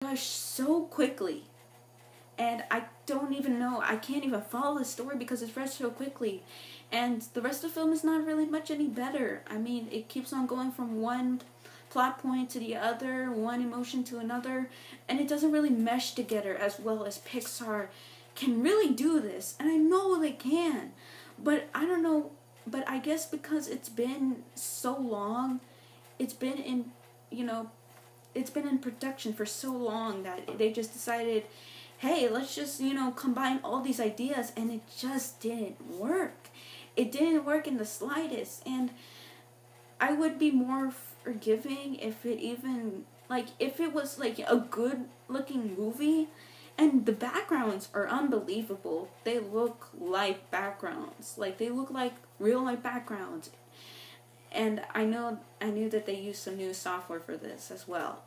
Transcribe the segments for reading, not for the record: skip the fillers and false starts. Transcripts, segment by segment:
rushed so quickly. And I don't even know, I can't even follow the story because it's rushed so quickly. And the rest of the film is not really much any better. I mean, it keeps on going from one plot point to the other, one emotion to another, and it doesn't really mesh together as well as Pixar can really do this. And I know they can, but I don't know, but I guess because it's been so long, it's been in, you know, it's been in production for so long that they just decided, hey, let's just, combine all these ideas, and it just didn't work. It didn't work in the slightest, and I would be more forgiving if it even, if it was, a good-looking movie, and the backgrounds are unbelievable. They look like backgrounds. They look like real-life backgrounds. And I knew that they used some new software for this as well.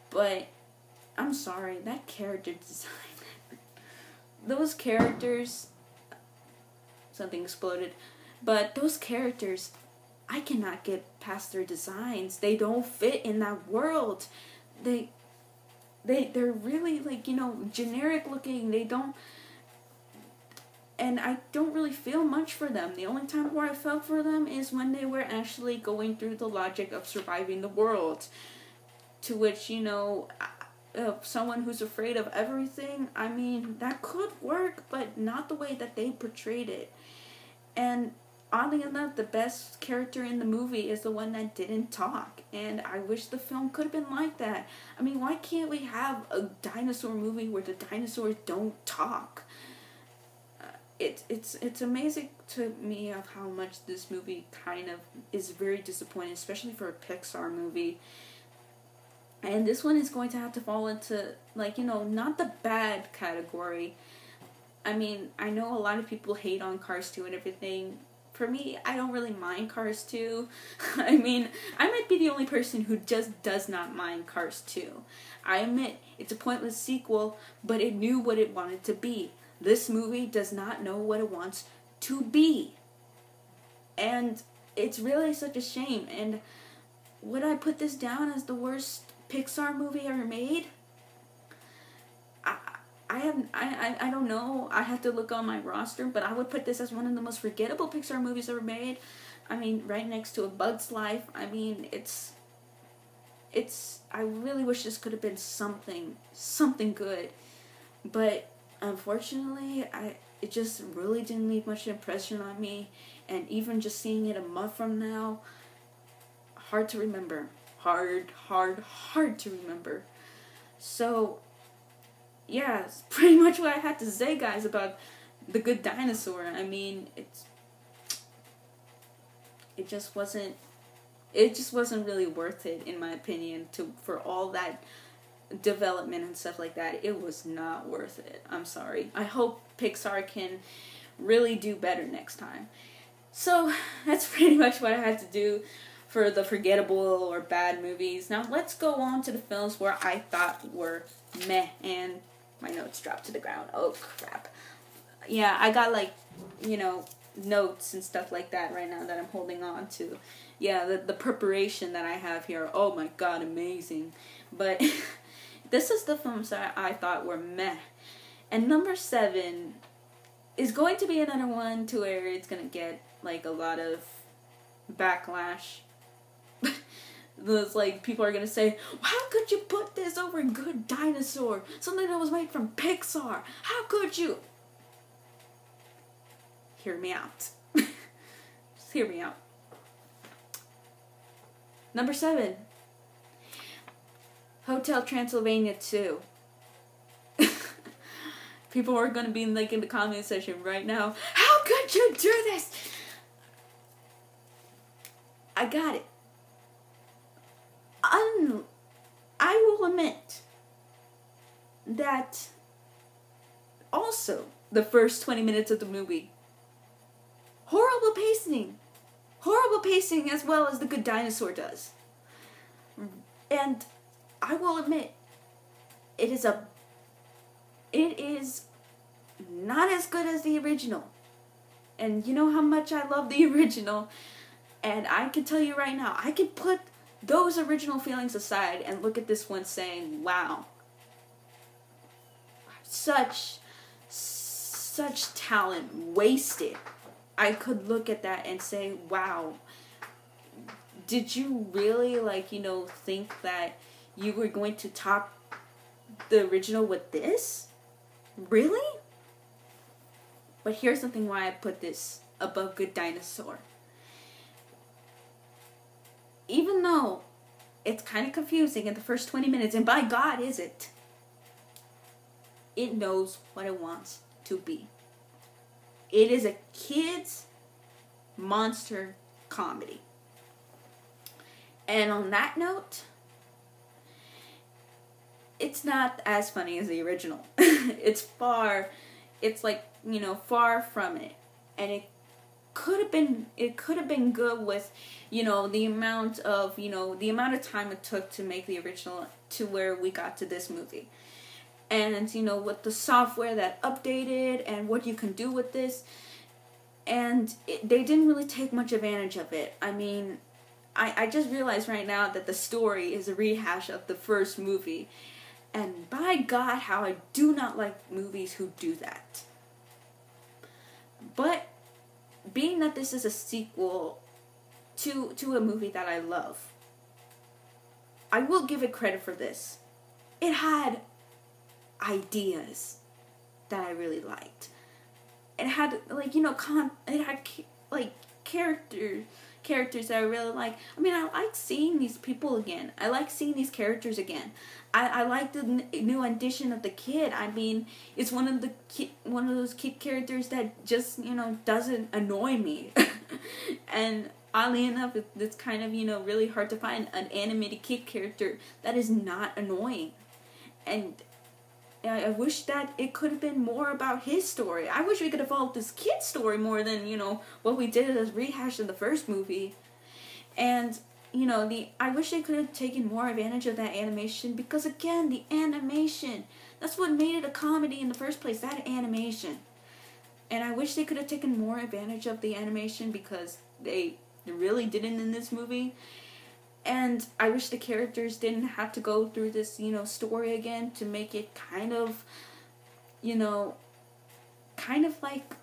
But I'm sorry, that character design, those characters, something exploded, but those characters, I cannot get past their designs. They don't fit in that world. They're really, generic looking. They don't, and I don't really feel much for them. The only time where I felt for them is when they were actually going through the logic of surviving the world. To which, someone who's afraid of everything, I mean, that could work, but not the way that they portrayed it. And oddly enough, the best character in the movie is the one that didn't talk. And I wish the film could have been like that. I mean, why can't we have a dinosaur movie where the dinosaurs don't talk? It's amazing to me of how much this movie kind of is very disappointing, especially for a Pixar movie. And this one is going to have to fall into, not the bad category. I mean, I know a lot of people hate on Cars 2 and everything. For me, I don't really mind Cars 2. I mean, I might be the only person who just does not mind Cars 2. I admit, it's a pointless sequel, but it knew what it wanted to be. This movie does not know what it wants to be. And it's really such a shame. And would I put this down as the worst Pixar movie ever made? I don't know. I have to look on my roster, but I would put this as one of the most forgettable Pixar movies ever made. I mean, right next to A Bug's Life. I mean, it's I really wish this could have been something good, but unfortunately, it just really didn't leave much impression on me, and even just seeing it a month from now, hard to remember. Hard to remember. So, yeah, it's pretty much what I had to say, guys, about The Good Dinosaur. I mean, it just wasn't really worth it, in my opinion, for all that development and stuff like that. It was not worth it. I'm sorry. I hope Pixar can really do better next time. So, that's pretty much what I had to do for the forgettable or bad movies. Now let's go on to the films where I thought were meh, and my notes dropped to the ground. Oh crap. Yeah, I got notes and stuff like that right now that I'm holding on to. Yeah, the preparation that I have here. Oh my god, amazing. But this is the films that I thought were meh. And number 7 is going to be another one to where it's going to get a lot of backlash. People are gonna say, how could you put this over Good Dinosaur? Something that was made from Pixar. How could you? Hear me out. Just hear me out. Number 7. Hotel Transylvania 2. People are gonna be in the comment section right now. How could you do this? I got it. I will admit that also the first 20 minutes of the movie, horrible pacing as well as The Good Dinosaur does. And I will admit, it is not as good as the original. And you know how much I love the original. And I can tell you right now, I could put those original feelings aside and look at this one saying, wow, such talent wasted. I could look at that and say, wow, did you really, like, think that you were going to top the original with this? Really? But here's something why I put this above Good Dinosaur. Even though it's kind of confusing in the first 20 minutes, and by God is it, it knows what it wants to be. It is a kids' monster comedy. And on that note, it's not as funny as the original. It's far from it. And it could have been good with, the amount of time it took to make the original to where we got to this movie. And, with the software that updated and what you can do with this. And they didn't really take much advantage of it. I mean, I just realized right now that the story is a rehash of the first movie. And by God, how I do not like movies who do that. But being that this is a sequel to a movie that I love, I will give it credit for this. It had ideas that I really liked. It had, it had, characters that I really like. I mean, I like seeing these people again. I like seeing these characters again. I like the new addition of the kid. I mean, it's one of those kid characters that just, doesn't annoy me. And oddly enough, it's kind of, really hard to find an animated kid character that is not annoying. And I wish that it could have been more about his story. I wish we could have followed this kid's story more than, what we did as rehash in the first movie. And, I wish they could have taken more advantage of that animation, because again, the animation, that's what made it a comedy in the first place, that animation. And I wish they could have taken more advantage of the animation, because they really didn't in this movie. And I wish the characters didn't have to go through this, story again to make it kind of like,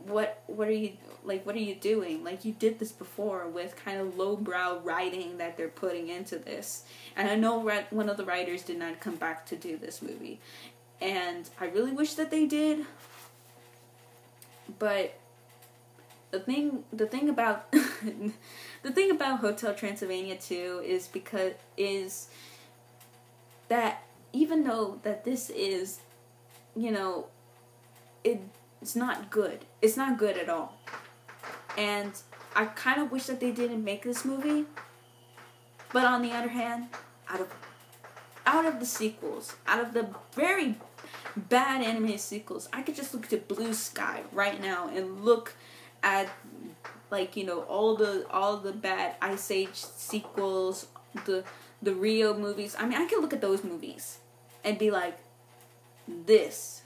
what are you doing? Like, you did this before with kind of lowbrow writing that they're putting into this. And I know one of the writers did not come back to do this movie. And I really wish that they did. But the thing about the thing about Hotel Transylvania 2 is that even though that this is, it's not good. It's not good at all. And I kind of wish that they didn't make this movie. But on the other hand, out of the sequels, out of the very bad animated sequels, I could just look to Blue Sky right now and look at, all the bad Ice Age sequels, the Rio movies. I mean, I can look at those movies and be like, this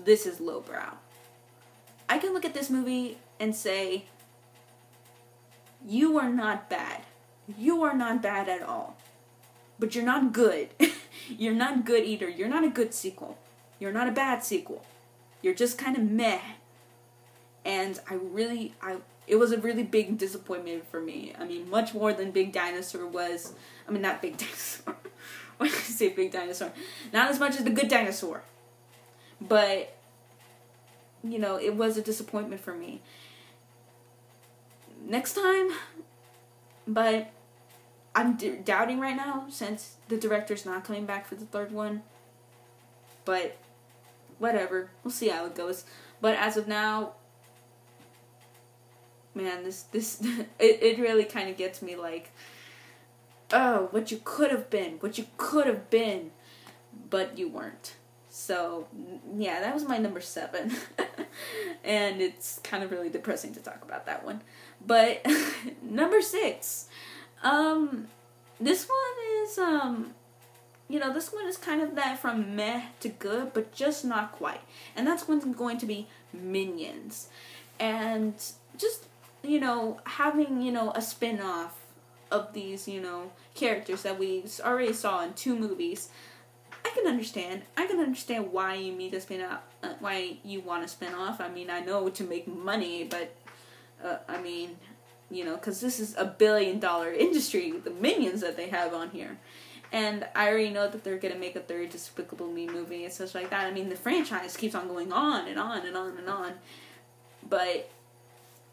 is lowbrow. I can look at this movie and say, you are not bad. You are not bad at all. But you're not good. You're not good either. You're not a good sequel. You're not a bad sequel. You're just kind of meh. And it was a really big disappointment for me. I mean, much more than Big Dinosaur was. I mean, not Big Dinosaur. Why did I say Big Dinosaur? Not as much as The Good Dinosaur. But, it was a disappointment for me. Next time, but I'm doubting right now since the director's not coming back for the third one. But, whatever. We'll see how it goes. But as of now, man, this it really kind of gets me like, oh, what you could have been, but you weren't. So, yeah, that was my number 7. And it's kind of really depressing to talk about that one. But, number 6. This one is, this one is kind of that from meh to good, but just not quite. And that's going to be Minions. And just, having, a spin-off of these, characters that we already saw in 2 movies. I can understand. I can understand why you need to spin out, why you want to spin off. I mean, I know to make money, but I mean, you know, because this is $1 billion industry, the Minions that they have on here. And I already know that they're going to make a third Despicable Me movie and such like that. I mean, the franchise keeps on going on and on and on and on. But,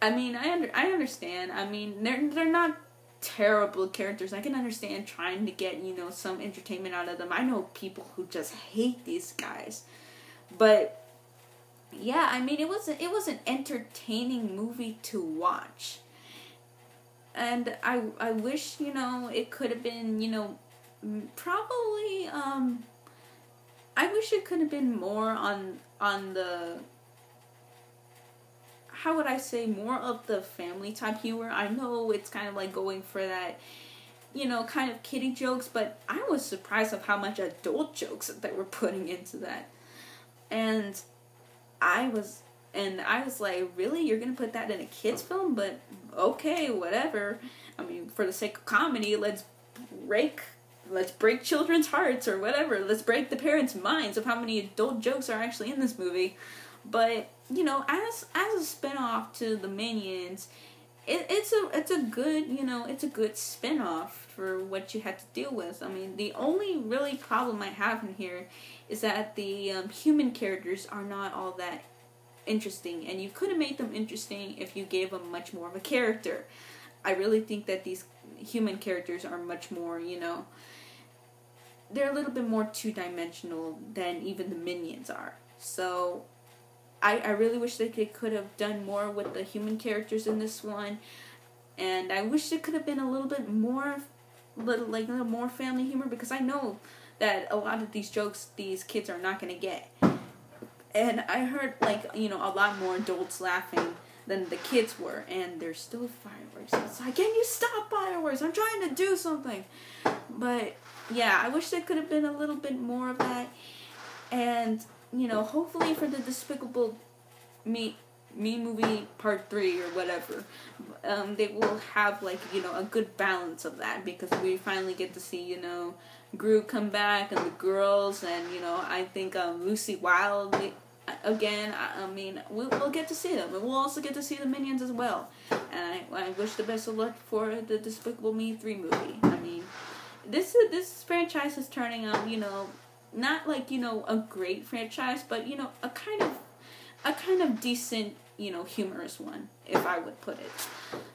I mean, I understand. I mean, they're not terrible characters. I can understand trying to get, you know, some entertainment out of them. I know people who just hate these guys. But, yeah, I mean, it was an entertaining movie to watch. And I wish, you know, it could have been, you know, probably, I wish it could have been more on the, how would I say, more of the family type humor. I know it's kind of like going for that, you know, kind of kiddie jokes, but I was surprised of how much adult jokes that they were putting into that. And I was like, really? You're gonna put that in a kid's film? But okay, whatever. I mean, for the sake of comedy, let's break children's hearts or whatever. Let's break the parents' minds of how many adult jokes are actually in this movie. But, you know, as a spinoff to the Minions, it's a good, you know, it's a good spinoff for what you had to deal with. I mean, the only really problem I have in here is that the human characters are not all that interesting, and you could have made them interesting if you gave them much more of a character. I really think that these human characters are much more, you know, they're a little bit more two-dimensional than even the Minions are. So I really wish they could have done more with the human characters in this one, and I wish it could have been a little bit more, a little more family humor, because I know that a lot of these jokes these kids are not going to get. And I heard, like, you know, a lot more adults laughing than the kids were, and there's still fireworks. It's like, can you stop fireworks? I'm trying to do something. But, yeah, I wish there could have been a little bit more of that. And, you know, hopefully for the Despicable Me movie part 3 or whatever, they will have, like, you know, a good balance of that, because we finally get to see, you know, Gru come back and the girls, and, you know, I think Lucy Wilde again. I mean, we'll get to see them, and we'll also get to see the Minions as well. And I wish the best of luck for the Despicable Me 3 movie. I mean, this franchise is turning out, you know, not like, you know, a great franchise, but, you know, a kind of decent, you know, humorous one, if I would put it.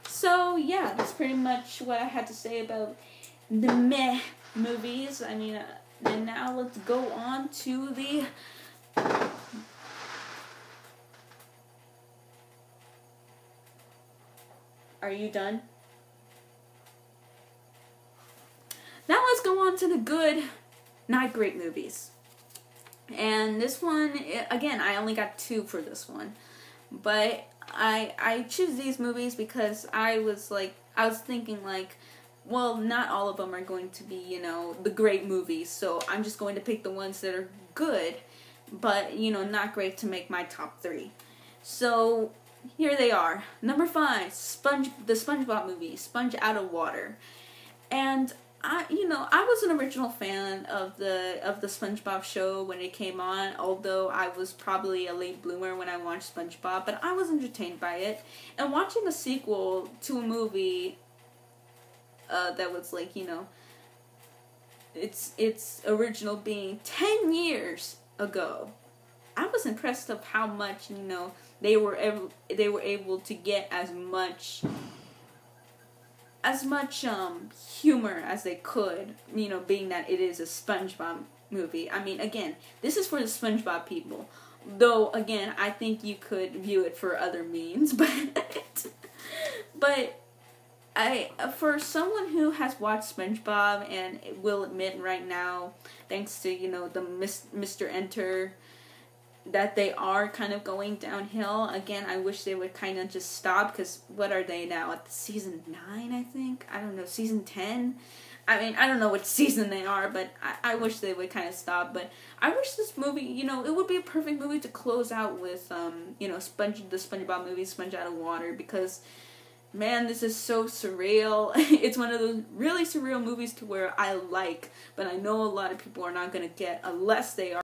So yeah, that's pretty much what I had to say about the meh movies. I mean, and now let's go on to the Are you done? Now let's go on to the good, not great movies. And this one, again, I only got 2 for this one. But I choose these movies because I was thinking, like, well, not all of them are going to be, you know, the great movies. So I'm just going to pick the ones that are good, but, you know, not great to make my top 3. So here they are. Number 5, the SpongeBob movie, Sponge Out of Water. And I was an original fan of the SpongeBob show when it came on, although I was probably a late bloomer when I watched SpongeBob, but I was entertained by it. And watching a sequel to a movie that was, like, you know, its original being 10 years ago, I was impressed of how much, you know, they were able to get as much humor as they could, you know, being that it is a SpongeBob movie. I mean, again, this is for the SpongeBob people. Though, again, I think you could view it for other means, but for someone who has watched SpongeBob and will admit right now, thanks to, you know, the Mr. Enter, that they are kind of going downhill. Again, I wish they would kind of just stop, because what are they now, at season 9, I think? I don't know, season 10? I mean, I don't know which season they are, but I wish they would kind of stop. But I wish this movie, you know, it would be a perfect movie to close out with, you know, the SpongeBob movie, Sponge Out of Water, because man, this is so surreal. It's one of those really surreal movies to where I like, but I know a lot of people are not going to get unless they are